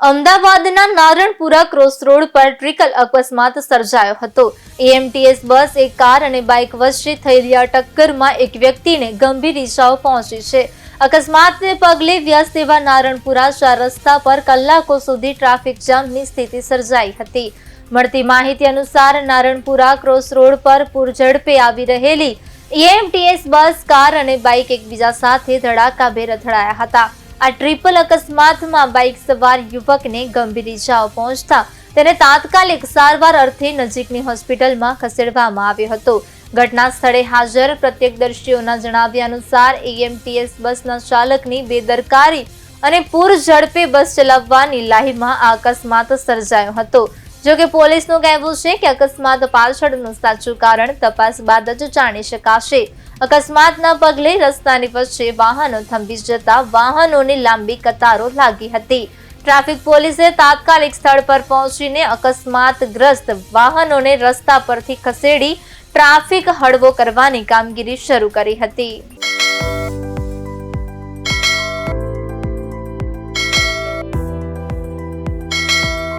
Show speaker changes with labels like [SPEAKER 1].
[SPEAKER 1] અમદાવાદના Naranpura cross road પર trickle અકસ્માત સર્જાયો હતો। એએમટીએસ બસ એક કાર અને બાઇક વચ્ચે થયેલી ટક્કરમાં એક વ્યક્તિને ગંભીર ઈજાઓ પહોંચી છે। અકસ્માતને પગલે વ્યસ્ત એવા નારણપુરા 4 રસ્તા પર કલાકો સુધી ટ્રાફિક જામની સ્થિતિ સર્જાઈ હતી। મળતી માહિતી અનુસાર નારણપુરા ક્રોસ રોડ પર પૂરઝડપે આવી રહેલી એએમટીએસ બસ, કાર અને બાઇક એકબીજા સાથે ધડાકાભેર અથડાયા હતા। આ ટ્રિપલ અકસ્માતમાં બાઇક સવાર યુવકને ગંભીર ઈજાઓ પહોંચતા તેને તાત્કાલિક સારવાર અર્થે નજીકની હોસ્પિટલમાં ખસેડવામાં આવ્યો હતો। ઘટના સ્થળે હાજર પ્રત્યક્ષદર્શીઓના જણાવ્યા અનુસાર એએમટીએસ બસના ચાલકની બેદરકારી અને પૂરઝડપે બસ ચલાવવાની લાહીમાં આ અકસ્માત સર્જાયો હતો। જોકે પોલીસનું કહેવું છે કે અકસ્માત પાછળનું સાચું કારણ તપાસ બાદ જ જાણી શકાશે। અકસ્માતના પગલે રસ્તાની વચ્ચે વાહનો થંભી જતા વાહનોની લાંબી કતારો લાગી હતી। ટ્રાફિક પોલીસે તાત્કાલિક સ્થળ પર પહોંચીને અકસ્માતગ્રસ્ત વાહનોને રસ્તા પરથી ખસેડી ટ્રાફિક હળવો કરવાની કામગીરી શરૂ કરી હતી।